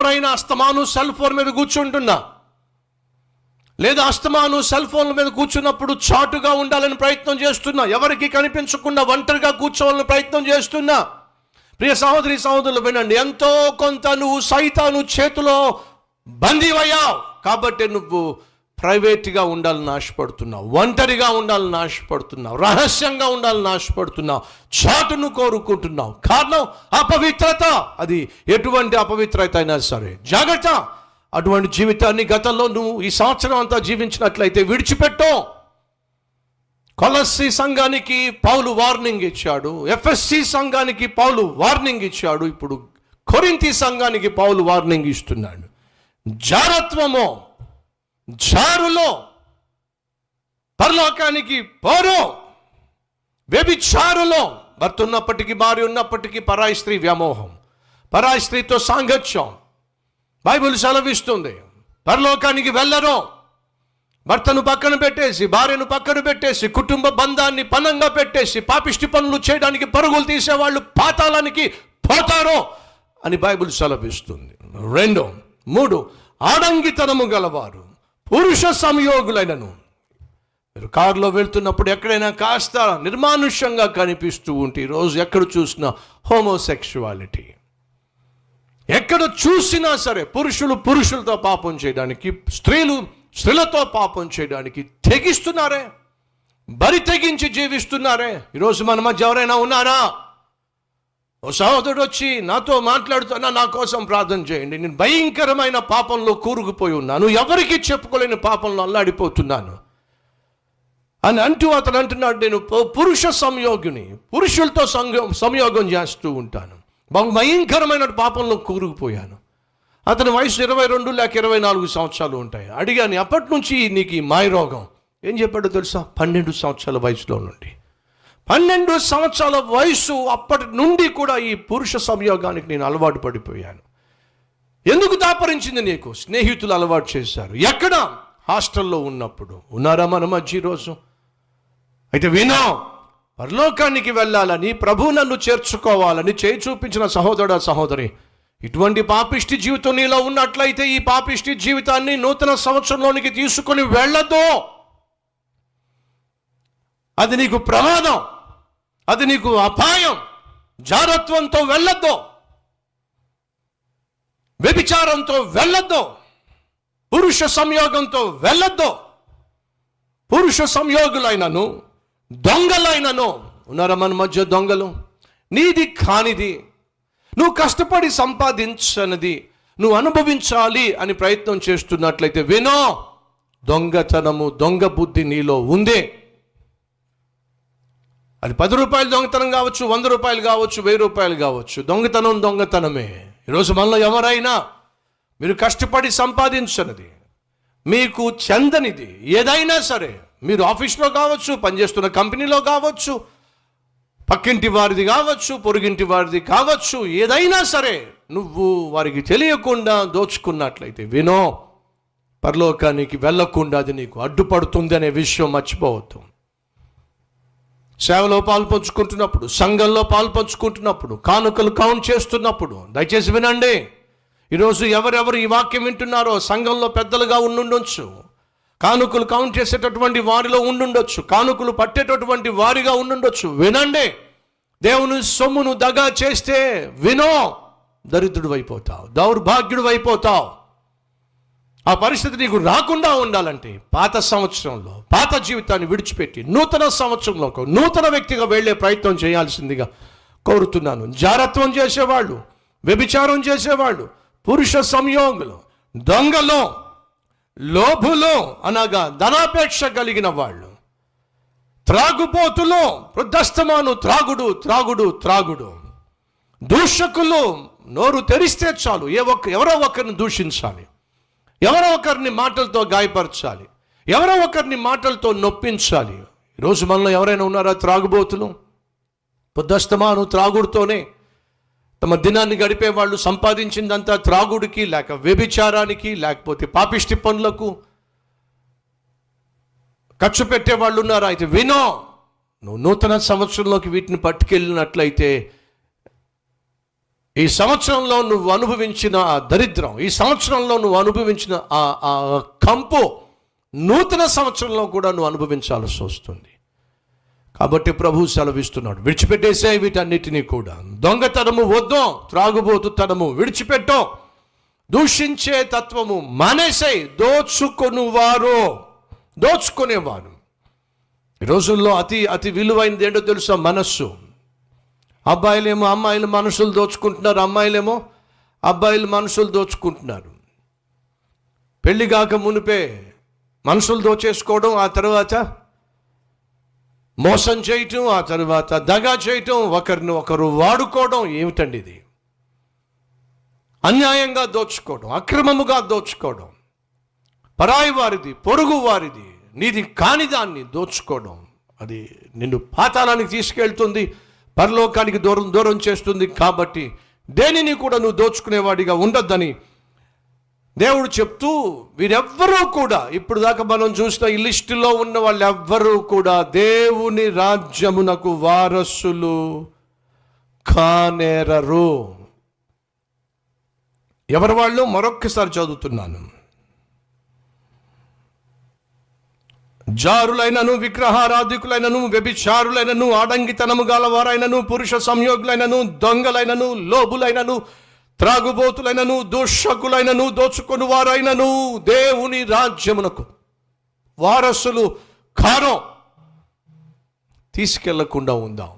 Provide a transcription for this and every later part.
ఎప్పుడైనా అస్తమాను cell phone మీద కూర్చుంటున్నా, లేదా అస్తమాను సెల్ ఫోన్ల మీద కూర్చున్నప్పుడు చాటుగా ఉండాలని ప్రయత్నం చేస్తున్నా, ఎవరికి కనిపించకుండా ఒంటరిగా కూర్చోవాలని ప్రయత్నం చేస్తున్నా, ప్రియ సహోదరి సహోదరులు వినండి, ఎంతో కొంత నువ్వు సైతాను చేతిలో బందీవయ్యావు. కాబట్టి నువ్వు ప్రైవేట్గా ఉండాలని ఆశపడుతున్నావు, ఒంటరిగా ఉండాలని ఆశపడుతున్నావు, రహస్యంగా ఉండాలని ఆశపడుతున్నావు, చాటును కోరుకుంటున్నావు. కారణం అపవిత్రత. అది ఎటువంటి అపవిత్రత అయినా సరే జాగ్రత్త. అటువంటి జీవితాన్ని గతంలో నువ్వు ఈ సంవత్సరం అంతా జీవించినట్లయితే విడిచిపెట్టు. కొలస్సీ సంఘానికి పౌలు వార్నింగ్ ఇచ్చాడు, ఎఫ్ఎస్సి సంఘానికి పౌలు వార్నింగ్ ఇచ్చాడు, ఇప్పుడు కొరింథీ సంఘానికి పౌలు వార్నింగ్ ఇస్తున్నాడు. జారత్వము, జారులో, పరలోకానికి పోరు, వ్యభిచారులో, భర్త ఉన్నప్పటికీ భార్య ఉన్నప్పటికీ పరాయి స్త్రీ వ్యామోహం, పరాయి స్త్రీతో సాంగత్యం. బైబిల్ సెలవిస్తుంది పరలోకానికి వెళ్ళరు. భర్తను పక్కన పెట్టేసి, భార్యను పక్కన పెట్టేసి, కుటుంబ బంధాన్ని పనంగా పెట్టేసి పాపిష్టి పనులు చేయడానికి పరుగులు తీసేవాళ్ళు పాతాళానికి పోతారు అని బైబిల్ సెలవిస్తుంది. 2, 3 ఆడంగితనము గలవారు పురుష సంయోగులైనను. మీరు కారులో వెళ్తున్నప్పుడు ఎక్కడైనా కాస్త నిర్మానుష్యంగా కనిపిస్తూ ఉంటే, ఈరోజు ఎక్కడ చూసినా హోమోసెక్షువాలిటీ, ఎక్కడ చూసినా సరే పురుషులు పురుషులతో పాపం చేయడానికి, స్త్రీలు స్త్రీలతో పాపం చేయడానికి తెగిస్తున్నారే, బరి తెగించి జీవిస్తున్నారే. ఈరోజు మన మధ్య ఎవరైనా ఉన్నారా? ఓ సహోదరుడు వచ్చి నాతో మాట్లాడుతున్నా, నా కోసం ప్రార్థన చేయండి, నేను భయంకరమైన పాపంలో కూరుకుపోయి ఉన్నాను, ఎవరికి చెప్పుకోలేని పాపంలో అల్లాడిపోతున్నాను అని అంటూ అతను అంటున్నాడు, నేను పురుష సంయోగిని, పురుషులతో సంయోగం చేస్తూ ఉంటాను, బహు భయంకరమైన పాపంలో కూరుకుపోయాను. అతని వయసు 22 లేక 24 సంవత్సరాలు ఉంటాయి. అడిగాను, అప్పటి నుంచి నీకు ఈ మాయరోగం? ఏం చెప్పాడో తెలుసా? 12 సంవత్సరాల వయసులో నుండి, 12 సంవత్సరాల వయసు అప్పటి నుండి కూడా ఈ పురుష సంయోగానికి నేను అలవాటు పడిపోయాను. ఎందుకు దాపరించింది నీకు? స్నేహితులు అలవాటు చేశారు. ఎక్కడ? హాస్టల్లో ఉన్నప్పుడు. ఉన్నారా మన మధ్య ఈరోజు? అయితే వినో, పరలోకానికి వెళ్ళాలని, ప్రభు నన్ను చేర్చుకోవాలని చేయి చూపించిన సహోదరుడా సహోదరి, ఇటువంటి పాపిష్టి జీవితం నీలో ఉన్నట్లయితే ఈ పాపిష్టి జీవితాన్ని నూతన సంవత్సరంలోనికి తీసుకొని వెళ్ళదు. అది నీకు ప్రమాదం, అది నీకు అపాయం. జారత్వంతో వెళ్ళొద్దు, వ్యభిచారంతో వెళ్ళొద్దు, పురుష సంయోగంతో వెళ్ళొద్దు. పురుష సంయోగులైనను దొంగలైనను ఉన్నారా మన మధ్య దొంగలు? నీది కానిది, నువ్వు కష్టపడి సంపాదించనిది నువ్వు అనుభవించాలి అని ప్రయత్నం చేస్తున్నట్లయితే వినో, దొంగతనము, దొంగ బుద్ధి నీలో ఉందే. అది 10 రూపాయలు దొంగతనం కావచ్చు, 100 రూపాయలు కావచ్చు, 1000 రూపాయలు కావచ్చు. దొంగతనం దొంగతనమే. ఈరోజు మనలో ఎవరైనా మీరు కష్టపడి సంపాదించనిది, మీకు చెందనిది ఏదైనా సరే, మీరు ఆఫీస్లో కావచ్చు, పనిచేస్తున్న కంపెనీలో కావచ్చు, పక్కింటి వారిది కావచ్చు, పొరుగింటి వారిది కావచ్చు, ఏదైనా సరే నువ్వు వారికి తెలియకుండా దోచుకున్నట్లయితే వినో, పరలోకానికి వెళ్ళకుండా అది నీకు అడ్డుపడుతుంది అనే విషయం మర్చిపోవద్దు. సేవలో పాల్పంచుకుంటున్నప్పుడు, సంఘంలో పాల్పంచుకుంటున్నప్పుడు, కానుకలు కౌంట్ చేస్తున్నప్పుడు దయచేసి వినండి. ఈరోజు ఎవరెవరు ఈ వాక్యం వింటున్నారో సంఘంలో పెద్దలుగా ఉండుండొచ్చు, కానుకలు కౌంట్ చేసేటటువంటి వారిలో ఉండుండొచ్చు, కానుకలు పట్టేటటువంటి వారిగా ఉండుండొచ్చు. వినండి, దేవుని సొమ్మును దగా చేస్తే వినో, దరిద్రుడు అయిపోతావు, దౌర్భాగ్యుడు అయిపోతావు. ఆ పరిస్థితి నీకు రాకుండా ఉండాలంటే పాత సంవత్సరంలో పాత జీవితాన్ని విడిచిపెట్టి నూతన సంవత్సరంలో నూతన వ్యక్తిగా వెళ్ళే ప్రయత్నం చేయాల్సిందిగా కోరుతున్నాను. జారత్వం చేసేవాళ్ళు, వ్యభిచారం చేసేవాళ్ళు, పురుష సంయోగులు, దొంగలు, లోభులు అనగా ధనాపేక్ష కలిగిన వాళ్ళు, త్రాగుబోతులు, వృద్ధస్తమాను త్రాగుడు త్రాగుడు త్రాగుడు, దూషకులు, నోరు తెరిస్తే చాలు ఎవరో ఒకరిని దూషించాలి, ఎవరో ఒకరిని మాటలతో గాయపరచాలి, ఎవరో ఒకరిని మాటలతో నొప్పించాలి. ఈరోజు మనలో ఎవరైనా ఉన్నారా త్రాగుబోతులు? వృద్ధస్తమాను త్రాగుడుతోనే తమ దినాన్ని గడిపే వాళ్ళు, సంపాదించిందంతా త్రాగుడికి, లేక వ్యభిచారానికి, లేకపోతే పాపిష్టి పనులకు ఖర్చు పెట్టే వాళ్ళు ఉన్నారా? అయితే వినో, నువ్వు నూతన సంవత్సరంలోకి వీటిని పట్టుకెళ్ళినట్లయితే ఈ సంవత్సరంలో నువ్వు అనుభవించిన ఆ దరిద్రం, ఈ సంవత్సరంలో నువ్వు అనుభవించిన ఆ కంపు నూతన సంవత్సరంలో కూడా నువ్వు అనుభవించాల్సి వస్తుంది. కాబట్టి ప్రభు సెలవిస్తున్నాడు, విడిచిపెట్టేసే వీటన్నిటినీ కూడా. దొంగతనము వద్దు, త్రాగుబోతుతనము విడిచిపెట్టో, దూషించే తత్వము మానేసే, దోచుకునేవారు. ఈ రోజుల్లో అతి విలువైనది ఏంటో తెలుసా? మనస్సు. అబ్బాయిలేమో అమ్మాయిలు మనసులు దోచుకుంటున్నారు, అమ్మాయిలేమో అబ్బాయిలు మనసులు దోచుకుంటున్నారు. పెళ్లి కాక మునిపే మనసులు దోచేసుకోవడం, ఆ తర్వాత మోసం చేయటం, ఆ తర్వాత దగా చేయటం, ఒకరిని ఒకరు వాడుకోవడం. ఏమిటండి ఇది? అన్యాయంగా దోచుకోవడం, అక్రమముగా దోచుకోవడం, పరాయి వారిది, పొరుగు వారిది, నీది కాని దాన్ని దోచుకోవడం. అది నిన్ను పాతాళానికి తీసుకెళ్తుంది, పరలోకానికి దూరం చేస్తుంది. కాబట్టి దేనిని కూడా నువ్వు దోచుకునేవాడిగా ఉండొద్దని దేవుడు చెప్తూ, వీరెవ్వరూ కూడా ఇప్పుడు దాకా మనం చూసిన ఈ లిస్టులో ఉన్న వాళ్ళు ఎవ్వరూ కూడా దేవుని రాజ్యమునకు వారసులు కానేరరు. ఎవరు వాళ్ళు? మరొక్కసారి చదువుతున్నాను. జారులైనను, విగ్రహారాధికులైనను, వ్యభిచారులైనను, ఆడంగితనము గలవారైనను, పురుష సంయోగులైనను, దొంగలైనను, లోబులైనను, త్రాగుబోతులైనను, దూషకులైనను, దోచుకొని వారైనను దేవుని రాజ్యమునకు వారసులు కారో. తీసుకెళ్లకుండా ఉందాం.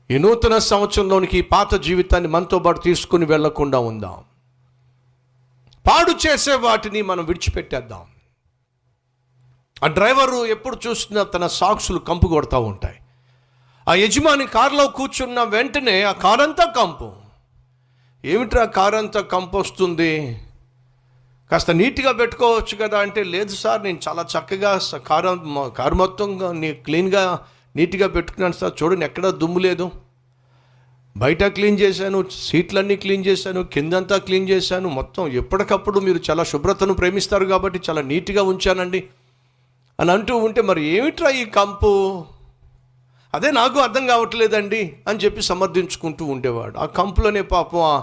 ఈ నూతన సంవత్సరంలోనికి పాత జీవితాన్ని మనతో పాటు తీసుకుని వెళ్లకుండా ఉందాం. పాడు చేసే వాటిని మనం విడిచిపెట్టేద్దాం. ఆ డ్రైవరు ఎప్పుడు చూసినా తన సాక్సులు కంపు కొడతా ఉంటాయి. ఆ యజమాని కారులో కూర్చున్న వెంటనే ఆ కారంతా కంపు. ఏమిట్రా కారంతా కంపు వస్తుంది, కాస్త నీట్గా పెట్టుకోవచ్చు కదా అంటే, లేదు సార్ నేను చాలా చక్కగా కారు మొత్తం క్లీన్గా నీట్గా పెట్టుకున్నాను సార్, చూడండి ఎక్కడా దుమ్ము లేదు, బయట క్లీన్ చేశాను, సీట్లన్నీ క్లీన్ చేశాను, కిందంతా క్లీన్ చేశాను, మొత్తం ఎప్పటికప్పుడు మీరు చాలా శుభ్రతను ప్రేమిస్తారు కాబట్టి చాలా నీట్గా ఉంచానండి అని అంటూ ఉంటే, మరి ఏమిట్రా ఈ కంపు, అదే నాకు అర్థం కావట్లేదండి అని చెప్పి సమర్థించుకుంటూ ఉండేవాడు. ఆ కంపులోనే పాపం ఆ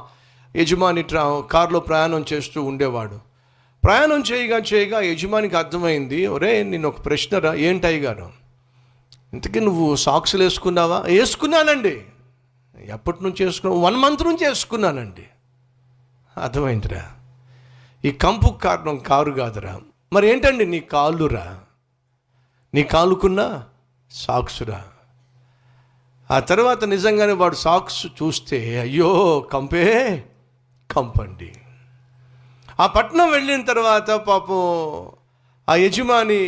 యజమాని కారులో ప్రయాణం చేస్తూ ఉండేవాడు. ప్రయాణం చేయగా యజమానికి అర్థమైంది, ఒరే నేను ఒక ప్రశ్నరా, ఏంటయ్య గారు ఇంతకీ నువ్వు సాక్సులు వేసుకున్నావా? వేసుకున్నానండి. ఎప్పటి నుంచి వేసుకున్నావు? 1 month నుంచి వేసుకున్నానండి. అర్థమైందిరా, ఈ కంపు కారణం కారు కాదురా, మరి ఏంటండి నీ కాళ్ళురా, నీ కాలుకున్న సాక్సురా. ఆ తర్వాత నిజంగానే వాడు సాక్స్ చూస్తే అయ్యో కంపండి. ఆ పట్టణం వెళ్ళిన తర్వాత పాపం ఆ యజమాని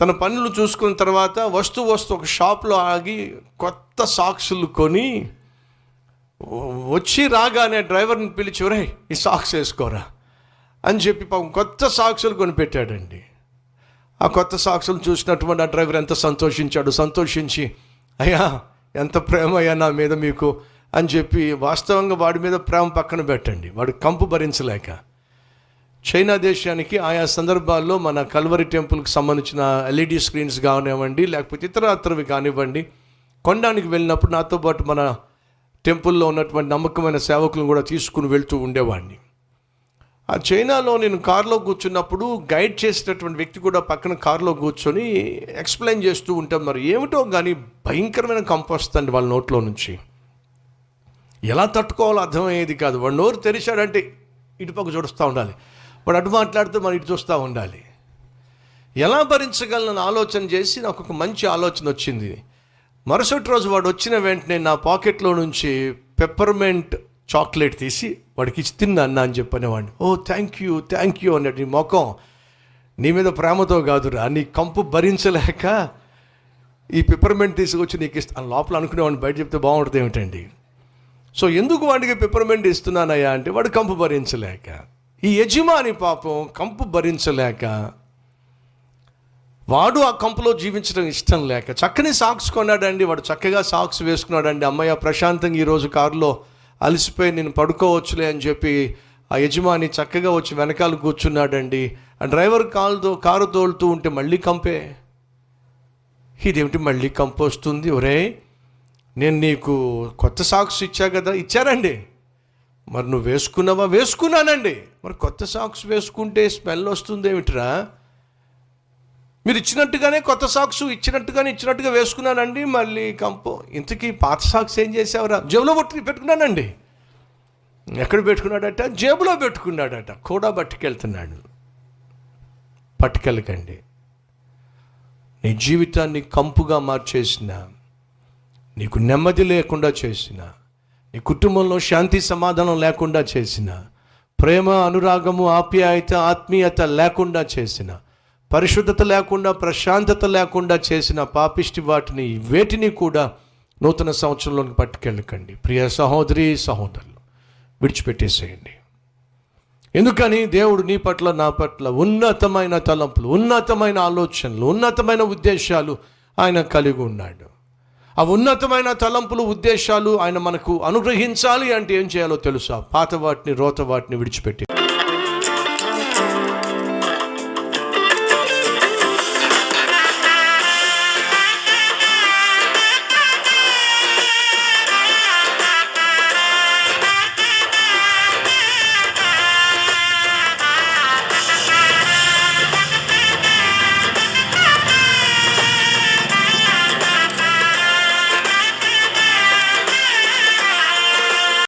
తన పనులు చూసుకున్న తర్వాత వస్తూ ఒక షాప్లో ఆగి కొత్త సాక్సులు కొని వచ్చి రాగానే డ్రైవర్ని పిలిచి, ఒరేయ్ ఈ సాక్స్ వేసుకోరా అని చెప్పి పాపం కొత్త సాక్సులు కొనిపెట్టాడండి. ఆ కొత్త సాక్సులు చూసినటువంటి ఆ డ్రైవర్ ఎంత సంతోషించి, అయ్యా ఎంత ప్రేమ అయ్యా నా మీద మీకు అని చెప్పి, వాస్తవంగా వాడి మీద ప్రేమ పక్కన పెట్టండి, వాడు కంపు భరించలేక చైనా దేశానికి ఆయా సందర్భాల్లో మన కల్వరి టెంపుల్కి సంబంధించిన LED స్క్రీన్స్ కానివ్వండి, లేకపోతే ఇతరవి కానివ్వండి, కొనడానికి వెళ్ళినప్పుడు నాతో పాటు మన టెంపుల్లో ఉన్నటువంటి నమ్మకమైన సేవకులను కూడా తీసుకుని వెళ్తూ ఉండేవాడిని. ఆ చైనాలో నేను కారులో కూర్చున్నప్పుడు గైడ్ చేసేటటువంటి వ్యక్తి కూడా పక్కన కారులో కూర్చొని ఎక్స్ప్లెయిన్ చేస్తూ ఉంటాం. మరి ఏమిటో కానీ భయంకరమైన కంపు వస్తుంది వాళ్ళ నోట్లో నుంచి. ఎలా తట్టుకోవాలో అర్థమయ్యేది కాదు. వాడు నోరు తెరిచాడంటే ఇటుపక్క చూడుస్తూ ఉండాలి, వాడు అటు మాట్లాడితే మనం ఇటు చూస్తూ ఉండాలి. ఎలా భరించగలను ఆలోచన చేసి నాకు ఒక మంచి ఆలోచన వచ్చింది. మరుసటి రోజు వాడు వచ్చిన వెంటనే నా పాకెట్లో నుంచి పెప్పర్మెంట్ చాక్లెట్ తీసి వాడికి ఇచ్చి తిన్నా అన్న అని చెప్పనేవాడిని. ఓ థ్యాంక్ యూ అన్నట్టు, నీ ముఖం నీ మీద ప్రేమతో కాదురా, నీ కంపు భరించలేక ఈ పెప్పర్మెంట్ తీసుకొచ్చి నీకు ఇస్తాను లోపల అనుకునేవాడిని, బయట చెప్తే బాగుంటుంది ఏమిటండి. సో ఎందుకు వాడికి పెప్పర్మెంట్ ఇస్తున్నానయ్యా అంటే వాడు కంపు భరించలేక. ఈ యజమాని పాపం కంపు భరించలేక, వాడు ఆ కంపులో జీవించడం ఇష్టం లేక చక్కని సాక్స్ కొన్నాడండి. వాడు చక్కగా సాక్స్ వేసుకున్నాడండి. అమ్మయ్య ప్రశాంతంగా ఈరోజు కారులో అలసిపోయి నేను పడుకోవచ్చులే అని చెప్పి ఆ యజమాని చక్కగా వచ్చి వెనకాల కూర్చున్నాడండి. ఆ డ్రైవర్ కారు తోలుతూ ఉంటే మళ్ళీ కంపే. ఇదేమిటి మళ్ళీ కంపు వస్తుంది, ఒరే నేను నీకు కొత్త సాక్స్ ఇచ్చా కదా, ఇచ్చారండి. మరి నువ్వు వేసుకున్నావా? వేసుకున్నానండి. మరి కొత్త సాక్స్ వేసుకుంటే స్మెల్ వస్తుంది ఏమిట్రా? మీరు ఇచ్చినట్టుగానే కొత్త సాక్స్ ఇచ్చినట్టుగా వేసుకున్నానండి. మళ్ళీ ఇంతకీ పాత సాక్స్ ఏం చేసావురా? జేబులో పెట్టుకున్నానండి. ఎక్కడ పెట్టుకున్నాడట? జేబులో పెట్టుకున్నాడట. కూడా పట్టుకెళ్తున్నాడు. పట్టుకెళ్ళకండి. నీ జీవితాన్ని కంపుగా మార్చేసిన, నీకు నెమ్మది లేకుండా చేసిన, నీ కుటుంబంలో శాంతి సమాధానం లేకుండా చేసిన, ప్రేమ అనురాగము ఆప్యాయత ఆత్మీయత లేకుండా చేసిన, పరిశుద్ధత లేకుండా ప్రశాంతత లేకుండా చేసిన పాపిష్టి వేటిని కూడా నూతన సంవత్సరంలోకి పట్టుకెళ్ళకండి. ప్రియ సహోదరి సహోదరులు, విడిచిపెట్టేసేయండి. ఎందుకని? దేవుడు నీ పట్ల నా పట్ల ఉన్నతమైన తలంపులు, ఉన్నతమైన ఆలోచనలు, ఉన్నతమైన ఉద్దేశాలు ఆయన కలిగి ఉన్నాడు. ఆ ఉన్నతమైన తలంపులు ఉద్దేశాలు ఆయన మనకు అనుగ్రహించాలి అంటే ఏం చేయాలో తెలుసా? పాత వాటిని రోత వాటిని విడిచిపెట్టి